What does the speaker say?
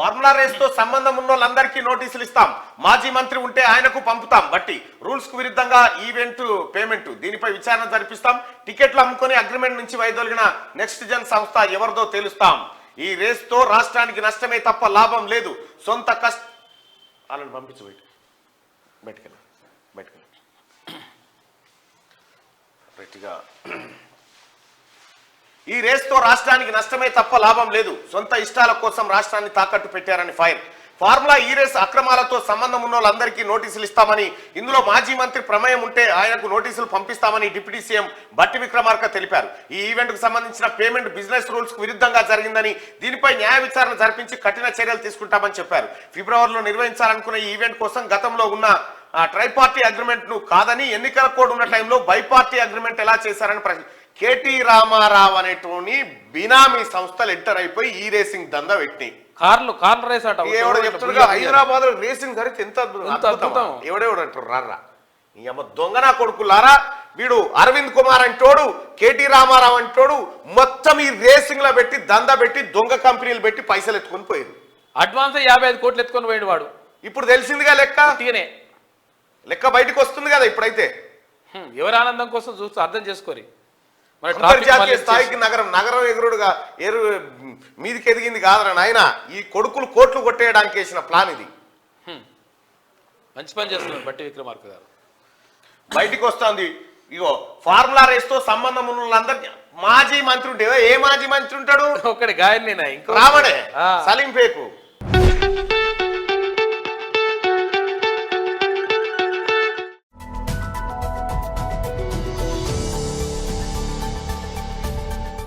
Formula race తో సంబంధం ఉన్న వాళ్ళందరికీ నోటీసులు ఇస్తాం. మాజీ మంత్రి ఉంటే ఆయనకు పంపుతాం బట్టి. రూల్స్ కు విరుద్ధంగా ఈవెంట్ పేమెంట్ దీనిపై విచారణ జరిపిస్తాం. టికెట్లు అమ్ముకొని అగ్రిమెంట్ నుంచి వైదొలిగిన నెక్స్ట్ జన్ సంస్థ ఎవరిదో తెలుస్తాం. ఈ రేస్ తో రాష్ట్రానికి నష్టమే తప్ప లాభం లేదు. సొంత కష్ట వాళ్ళని పంపించు బయటకెళ్ళి గట్టిగా. ఈ రేస్ తో రాష్ట్రానికి నష్టమే తప్ప లాభం లేదు. సొంత ఇష్టాల కోసం రాష్ట్రాన్ని తాకట్టు పెట్టారని ఫైర్. ఫార్ములా ఈ రేస్ అక్రమాలతో సంబంధం ఉన్న వాళ్ళందరికీ నోటీసులు ఇస్తామని, ఇందులో మాజీ మంత్రి ప్రమేయం ఉంటే ఆయనకు నోటీసులు పంపిస్తామని డిప్యూటీ సీఎం బట్టి విక్రమార్క తెలిపారు. ఈ ఈవెంట్ కు సంబంధించిన పేమెంట్ బిజినెస్ రూల్స్ కు విరుద్ధంగా జరిగిందని, దీనిపై న్యాయ విచారణ జరిపించి కఠిన చర్యలు తీసుకుంటామని చెప్పారు. ఫిబ్రవరిలో నిర్వహించాలనుకున్న ఈ ఈవెంట్ కోసం గతంలో ఉన్న ట్రైపార్టీ అగ్రిమెంట్ ను కాదని, ఎన్నికల కోడ్ ఉన్న టైంలో బైపార్టీ అగ్రిమెంట్ ఎలా చేశారని కేటీ రామారావు అనేటోని బినామీ సంస్థలు ఎంటర్ అయిపోయి ఈ రేసింగ్ దందా పెట్టినాయి. కార్లు రేస్ అట హైదరాబాద్ లో రేసింగ్ జరిగితే ఎంత అద్భుతం. ఎవడెవడు అంటారు రారా నీ అమ్మ దొంగనా కొడుకులారా. వీడు అరవింద్ కుమార్ అంటోడు, కేటీ రామారావు అంటోడు మొత్తం ఈ రేసింగ్ లో పెట్టి దందా పెట్టి దొంగ కంపెనీలు పెట్టి పైసలు ఎత్తుకొని పోయారు. అడ్వాన్స్ 55 కోట్లు ఎత్తుకొని పోయాడు వాడు. ఇప్పుడు తెలిసిందిగా లెక్క బయటకు వస్తుంది కదా. ఇప్పుడైతే ఎవరి ఆనందం కోసం చూస్తూ అర్థం చేసుకోరి. అంతర్జాతీయ స్థాయికి నగరం ఎగురుడుగా మీదికి ఎదిగింది కాదరా నాయన. ఈ కొడుకులు కోట్లు కొట్టేయడానికి వేసిన ప్లాన్ ఇది. మంచి పని చేస్తున్నారు బట్టి విక్రమార్క గారు. బయటికి వస్తుంది. ఇగో ఫార్ములా రేస్ తో సంబంధం ఉన్న వాళ్ళందరికీ మాజీ మంత్రి ఉంటే ఏ మాజీ మంత్రి ఉంటాడు? ఒకటి గాయని రావడే సలీం పేకు